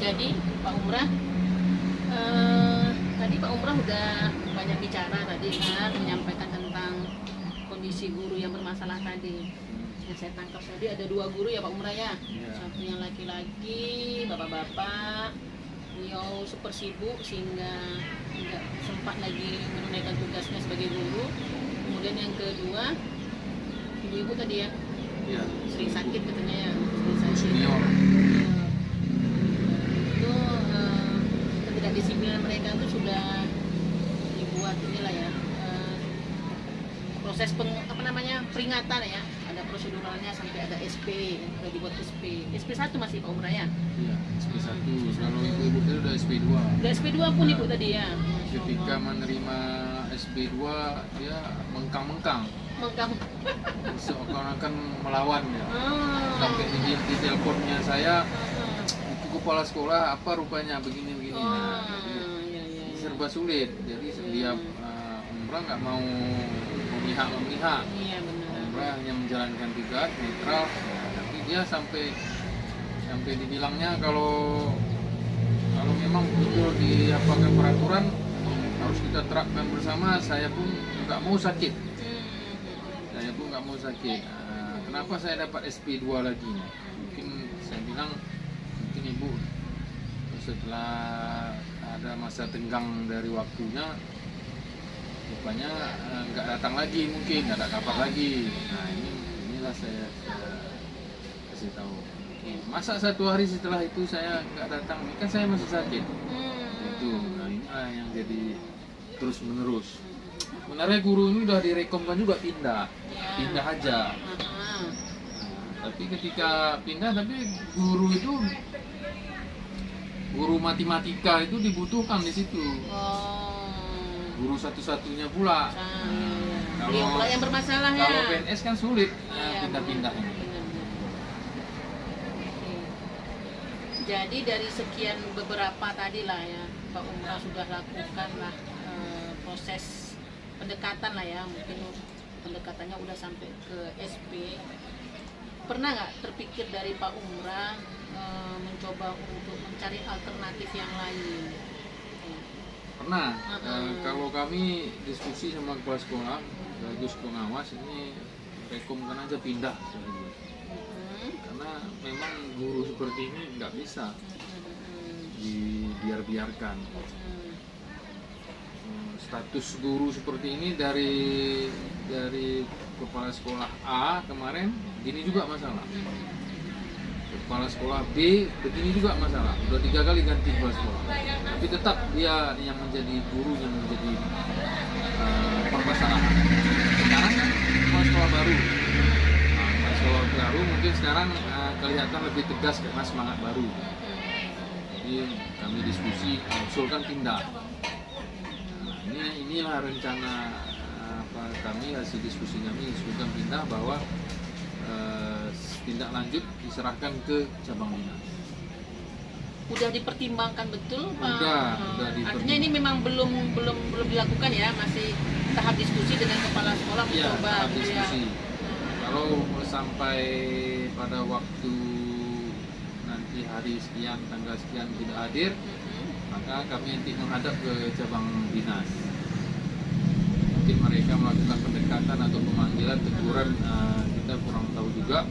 Jadi Pak Umrah, tadi Pak Umrah udah banyak bicara tadi kan, menyampaikan tentang kondisi guru yang bermasalah tadi. Yang saya tangkap tadi ada 2 guru ya Pak Umrah ya. Satu yang laki-laki, bapak-bapak, beliau super sibuk sehingga tidak sempat lagi menunaikan tugasnya sebagai guru. Kemudian yang kedua, ibu-ibu tadi ya, sering sakit katanya ya, sering sakit. Senior. Itu ketidakdisiplinan mereka itu sudah dibuat inilah ya, proses peringatan ya, ada proseduralnya sampai ada SP, sudah dibuat SP 1 masih Pak Umrah ya. Iya, SP1. Kalau ibu itu udah SP2. Udah SP 2 pun ibu tadi ya. Ketika menerima SP2 dia mengkang-mengkang, seakan-akan melawan ya. Sampai di teleponnya saya, itu kepala sekolah apa rupanya begini-begini. Nah, jadi serba sulit. Jadi dia Umrah nggak mau memihak. Iya benar. Umrah hanya menjalankan tugas netral, tapi dia sampai dibilangnya kalau memang betul diapakan peraturan harus kita terapkan bersama. Saya pun nggak mau sakit. Kenapa saya dapat SP2 lagi? Mungkin saya bilang, mungkin ibu setelah ada masa tenggang dari waktunya, rupanya nggak datang lagi, mungkin nggak ada kabar lagi. Nah inilah saya kasih tahu. Masa 1 hari setelah itu saya nggak datang, kan saya masih sakit. Itu, nah inilah yang jadi terus menerus. Sebenarnya guru ini udah direkomkan juga pindah aja. Tapi ketika pindah, tapi guru matematika itu dibutuhkan di situ. Guru satu-satunya pula. Beliau pula yang bermasalah ya. Kalau PNS kan sulit pindah-pindah. Jadi dari sekian beberapa tadi lah ya, Pak Umrah sudah lakukan lah proses pendekatan lah ya, mungkin pendekatannya udah sampai ke SP. Pernah nggak terpikir dari Pak Umrah mencoba untuk mencari alternatif yang lain? Pernah. Kalau kami diskusi sama kepala sekolah, bagus pengawas ini rekomkan aja pindah. Karena memang guru seperti ini nggak bisa dibiarkan. Status guru seperti ini dari kepala sekolah A kemarin gini juga masalah. Kepala sekolah B begini juga masalah. Udah 3 kali ganti kepala sekolah. Tapi tetap dia yang menjadi guru, yang menjadi permasalahan. Sekarang kan kepala sekolah baru. Kepala sekolah baru mungkin sekarang kelihatan lebih tegas karena semangat baru. Jadi kami diskusi, usulkan pindah. Inilah rencana kami, hasil diskusi kami usulkan pindah, bahwa tindak lanjut diserahkan ke cabang dinas. Udah dipertimbangkan betul Pak? Udah dipertimbangkan. Artinya ini memang belum dilakukan ya, masih tahap diskusi dengan kepala sekolah mencoba. Tahap diskusi. Kalau sampai pada waktu nanti hari sekian, tanggal sekian tidak hadir, maka kami nanti menghadap ke cabang dinas. Mungkin mereka melakukan pendekatan atau pemanggilan, teguran, kita kurang tahu juga.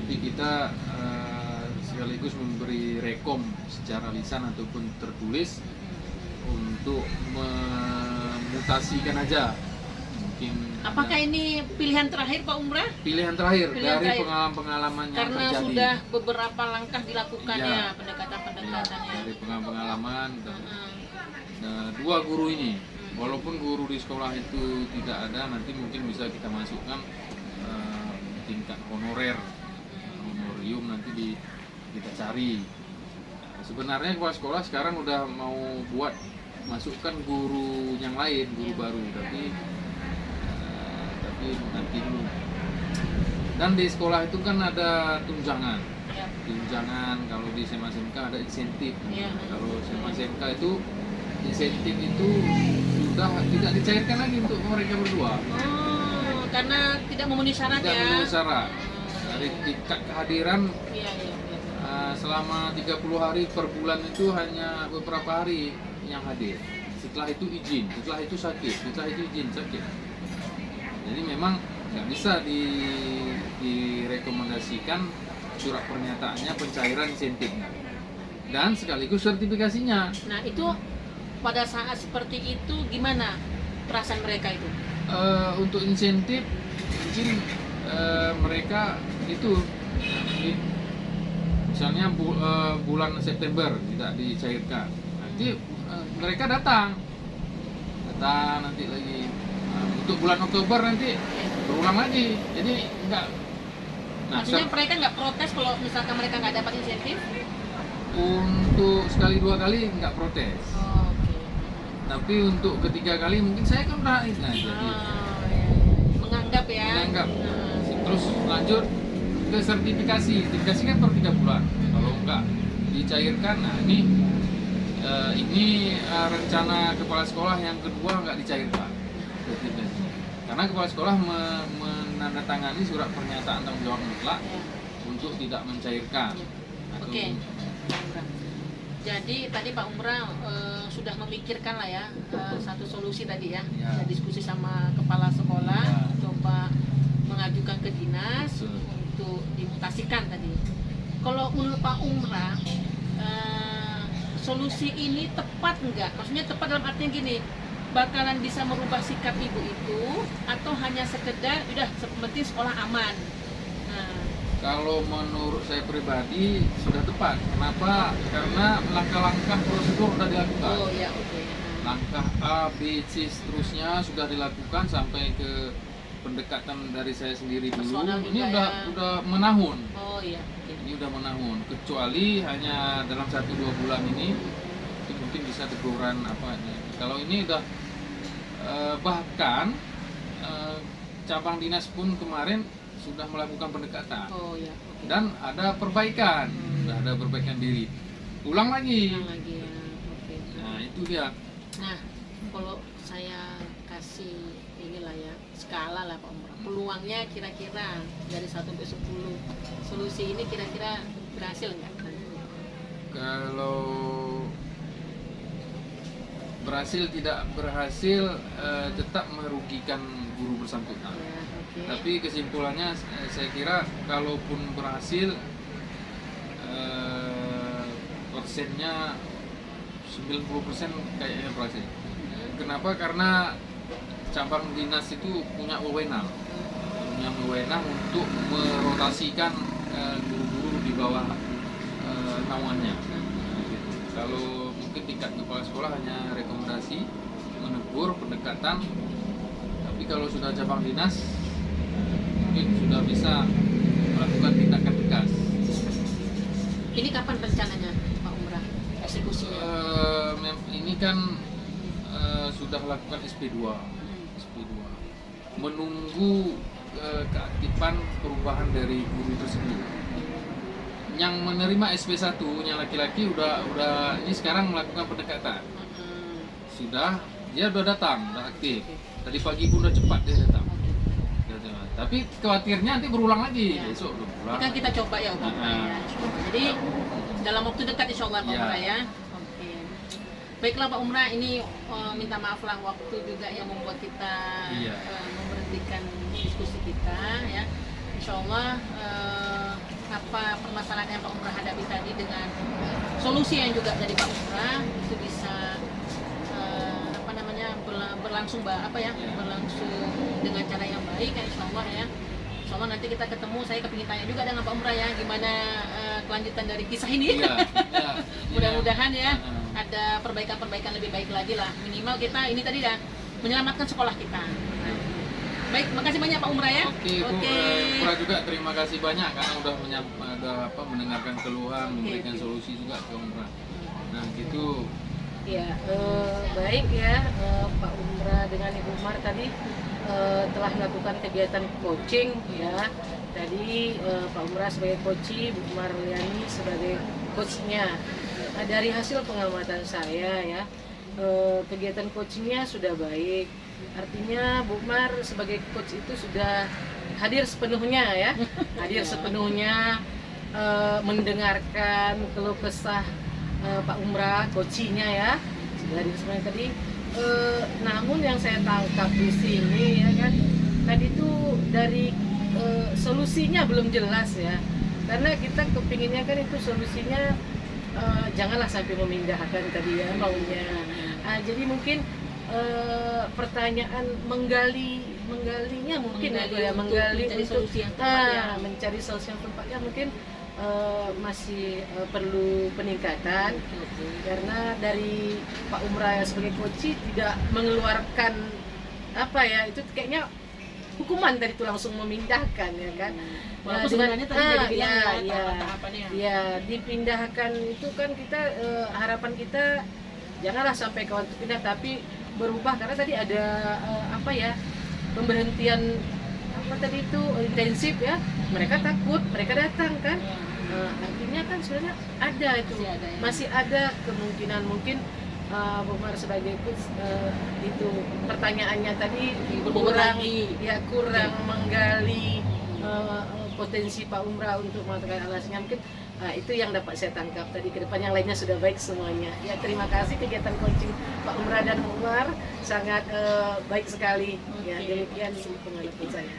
Tapi kita sekaligus memberi rekom secara lisan ataupun tertulis untuk memutasikan aja. Mungkin apakah ini pilihan terakhir Pak Umrah? Pilihan terakhir dari pengalaman-pengalaman yang karena terjadi. Karena sudah beberapa langkah dilakukan ya pendekatan-pendekatannya. Dari pengalaman dan 2 guru ini, walaupun guru di sekolah itu tidak ada, nanti mungkin bisa kita masukkan tingkat honorium nanti kita cari. Sebenarnya kepala sekolah sekarang udah mau buat masukkan guru yang lain, guru baru, tapi nanti dulu. Dan di sekolah itu kan ada tunjangan. Kalau di SMA SMK ada insentif. Kalau SMA SMK itu insentif itu sudah tidak dicairkan lagi untuk mereka berdua. Karena tidak memenuhi syarat tidak memenuhi syarat. Dari tingkat kehadiran selama 30 hari per bulan itu hanya beberapa hari yang hadir. Setelah itu izin, setelah itu sakit, setelah itu izin sakit. Jadi memang nggak bisa direkomendasikan surat pernyataannya pencairan insentifnya dan sekaligus sertifikasinya. Nah itu pada saat seperti itu gimana perasaan mereka itu? Untuk insentif mungkin mereka itu misalnya bulan September tidak dicairkan, nanti mereka datang nanti lagi. Untuk bulan Oktober nanti berulang lagi, jadi enggak. Maksudnya mereka nggak protes kalau misalkan mereka nggak dapat insentif? Untuk sekali dua kali nggak protes. Oke. Tapi untuk ketiga kali mungkin saya kan udah jadi Iya. Menganggap ya. menganggap. Terus lanjut ke sertifikasi. Sertifikasi kan per 3 bulan. Kalau nggak dicairkan, nah ini rencana kepala sekolah yang kedua nggak dicairkan sertifikasi. Karena kepala sekolah menandatangani surat pernyataan tanggung jawab mutlak untuk tidak mencairkan. Oke. Jadi tadi Pak Umrah sudah memikirkan lah ya satu solusi tadi ya. Ya. Diskusi sama kepala sekolah, Ya. coba mengajukan ke dinas Betul. untuk dimutasikan tadi. Kalau menurut Pak Umrah solusi ini tepat nggak? Maksudnya tepat dalam artian gini, bakalan bisa merubah sikap ibu itu atau hanya sekedar udah penting sekolah aman? Nah, Kalau menurut saya pribadi sudah tepat. Kenapa? Karena langkah-langkah prosedur sudah dilakukan. oh ya oke. Langkah A, B, C seterusnya sudah dilakukan sampai ke pendekatan dari saya sendiri dulu. Personal Ini juga udah menahun. Oh iya. Oke. Ini udah menahun. Kecuali hanya dalam 1-2 bulan ini itu mungkin bisa teguran apa. Kalau ini udah bahkan cabang dinas pun kemarin sudah melakukan pendekatan. Oh ya. Oke. Dan ada perbaikan, sudah ada perbaikan diri. Ulang lagi. Ulang lagi ya. Oke. Nah itu dia. Nah, kalau saya kasih inilah ya skala lah Pak Umrah. Peluangnya kira-kira dari 1 sampai 10. Solusi ini kira-kira berhasil nggak? Kalau berhasil tidak berhasil tetap merugikan guru bersangkutan. Ya, oke. Tapi kesimpulannya saya kira kalaupun berhasil persennya 90% kayaknya berhasil. Kenapa? Karena cabang dinas itu punya wewenang untuk merotasikan guru-guru di bawah naungannya. Gitu. Kalau mungkin tingkat kepala sekolah hanya rekomendasi, menegur, pendekatan. Tapi kalau sudah cabang dinas, mungkin sudah bisa melakukan tindakan tegas. Ini kapan rencananya Pak Umrah eksekusinya? Ini kan sudah lakukan SP2, menunggu keaktifan perubahan dari guru tersebut. Yang menerima SP1 yang laki-laki udah ini sekarang melakukan pendekatan. Dia udah datang, udah aktif. Tadi pagi pun udah cepat dia datang. Tapi khawatirnya nanti berulang lagi Ya. besok udah pulang. Kan kita coba ya Pak Umrah ya. Jadi dalam waktu dekat insya Allah Pak Ya. Umrah ya. Oke. Baiklah Pak Umrah, ini minta maaf lah waktu juga yang membuat kita Iya. memberhentikan diskusi kita ya. Insya Allah apa permasalahan yang Pak Umrah hadapi tadi dengan solusi yang juga dari Pak Umrah itu bisa apa namanya berlangsung Ya. berlangsung dengan cara yang baik kan Insya Allah ya. Insya Allah nanti kita ketemu, saya kepingin tanya juga dengan Pak Umrah ya gimana kelanjutan dari kisah ini. Iya, iya. Mudah-mudahan ya Heeh. ada perbaikan-perbaikan lebih baik lagi lah, minimal kita ini tadi dah menyelamatkan sekolah kita. Baik, makasih banyak Pak Umrah ya. Oke, Bu, Pura juga terima kasih banyak karena udah mendengarkan keluhan, memberikan Oke. solusi juga ke Umrah. Nah, gitu. Ya, baik ya Pak Umrah dengan Ibu Umar tadi telah melakukan kegiatan coaching ya. Tadi Pak Umrah sebagai coach, Bu Umar Liani sebagai coachnya. Nah, dari hasil pengamatan saya ya, kegiatan coachingnya sudah baik. Artinya Bu Umar sebagai coach itu sudah hadir sepenuhnya ya, hadir sepenuhnya mendengarkan keluh kesah Pak Umrah, coachingnya ya dari sebenarnya tadi. Namun yang saya tangkap di sini ya kan, tadi tuh dari solusinya belum jelas ya, karena kita kepinginnya kan itu solusinya janganlah sampai memindahkan tadi ya maunya. Jadi mungkin pertanyaan menggalinya mungkin menggali mencari untuk solusi yang tepat ya. mencari solusi yang tepat ya mungkin masih perlu peningkatan, karena dari Pak Umrah sebagai coach tidak mengeluarkan apa ya, itu kayaknya hukuman tadi itu langsung memindahkan ya kan. Walaupun sebenarnya tadi jadi bilang ya, tahapannya. ya dipindahkan itu kan kita harapan kita janganlah sampai kawan pindah, tapi berubah, karena tadi ada apa ya, pemberhentian apa tadi itu intensif ya, mereka takut, mereka datang kan. Artinya kan sebenarnya ada itu, masih ada kemungkinan mungkin Umar sebagai coach itu pertanyaannya tadi kurang menggali potensi Pak Umrah untuk mengatakan alasannya mungkin. Itu yang dapat saya tangkap tadi. Ke depan yang lainnya sudah baik semuanya. Ya, terima kasih kegiatan coaching Pak Umrah dan Umar sangat baik sekali. Ya, demikian pengalaman saya.